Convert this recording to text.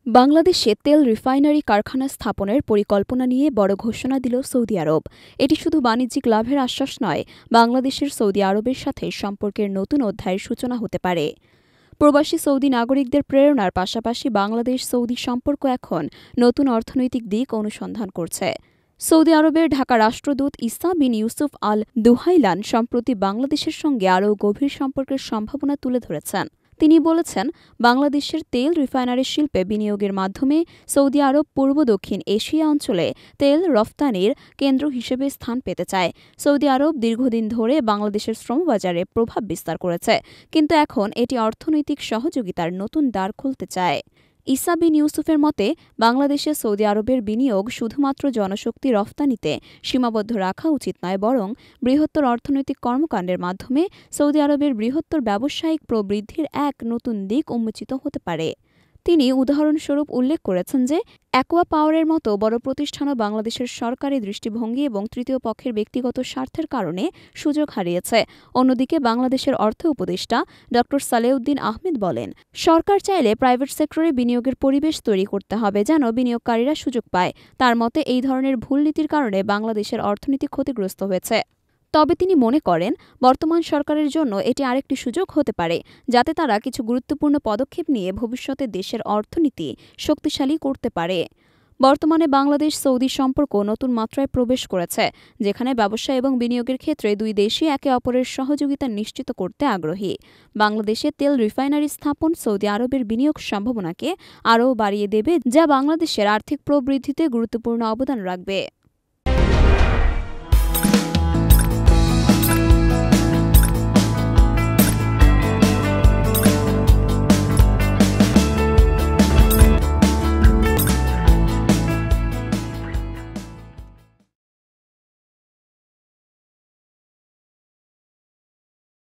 বাংলাদেশে তেল রিফাইনারি কারখানা স্থাপনের পরিকল্পনা নিয়ে বড় ঘোষণা দিল সৌদি আরব। এটি শুধু বাণিজ্যিক লাভের আশ্বাস নয়, বাংলাদেশের সৌদি আরবের সাথে সম্পর্কের নতুন অধ্যায়ের সূচনা হতে পারে। প্রবাসী সৌদি নাগরিকদের প্রেরণার পাশাপাশি বাংলাদেশ সৌদি সম্পর্ক এখন নতুন অর্থনৈতিক দিক অনুসন্ধান করছে। সৌদি আরবের ঢাকা রাষ্ট্রদূত ইসা বিন ইউসুফ আল দুহাইলান সম্প্রতি বাংলাদেশের সঙ্গে আরও গভীর সম্পর্কের সম্ভাবনা তুলে ধরেছেন। তিনি বলেছেন, বাংলাদেশের তেল রিফাইনারি শিল্পে বিনিয়োগের মাধ্যমে সৌদি আরব পূর্ব দক্ষিণ এশিয়া অঞ্চলে তেল রফতানির কেন্দ্র হিসেবে স্থান পেতে চায়। সৌদি আরব দীর্ঘদিন ধরে বাংলাদেশের শ্রমবাজারে প্রভাব বিস্তার করেছে, কিন্তু এখন এটি অর্থনৈতিক সহযোগিতার নতুন দ্বার খুলতে চায়। ইসা বিন ইউসুফের মতে, বাংলাদেশে সৌদি আরবের বিনিয়োগ শুধুমাত্র জনশক্তি রফতানিতে সীমাবদ্ধ রাখা উচিত নয়, বরং বৃহত্তর অর্থনৈতিক কর্মকাণ্ডের মাধ্যমে সৌদি আরবের বৃহত্তর ব্যবসায়িক প্রবৃদ্ধির এক নতুন দিক উন্মোচিত হতে পারে। তিনি উদাহরণস্বরূপ উল্লেখ করেছেন যে, অ্যাকোয়া পাওয়ারের মতো বড় প্রতিষ্ঠানও বাংলাদেশের সরকারি দৃষ্টিভঙ্গি এবং তৃতীয় পক্ষের ব্যক্তিগত স্বার্থের কারণে সুযোগ হারিয়েছে। অন্যদিকে বাংলাদেশের অর্থ উপদেষ্টা ড সালেউদ্দিন আহমেদ বলেন, সরকার চাইলে প্রাইভেট সেক্টরে বিনিয়োগের পরিবেশ তৈরি করতে হবে যেন বিনিয়োগকারীরা সুযোগ পায়। তার মতে, এই ধরনের ভুল নীতির কারণে বাংলাদেশের অর্থনীতি ক্ষতিগ্রস্ত হয়েছে। তবে তিনি মনে করেন, বর্তমান সরকারের জন্য এটি আরেকটি সুযোগ হতে পারে, যাতে তারা কিছু গুরুত্বপূর্ণ পদক্ষেপ নিয়ে ভবিষ্যতে দেশের অর্থনীতি শক্তিশালী করতে পারে। বর্তমানে বাংলাদেশ সৌদি সম্পর্ক নতুন মাত্রায় প্রবেশ করেছে, যেখানে ব্যবসা এবং বিনিয়োগের ক্ষেত্রে দুই দেশই একে অপরের সহযোগিতা নিশ্চিত করতে আগ্রহী। বাংলাদেশে তেল রিফাইনারি স্থাপন সৌদি আরবের বিনিয়োগ সম্ভাবনাকে আরও বাড়িয়ে দেবে, যা বাংলাদেশের আর্থিক প্রবৃদ্ধিতে গুরুত্বপূর্ণ অবদান রাখবে।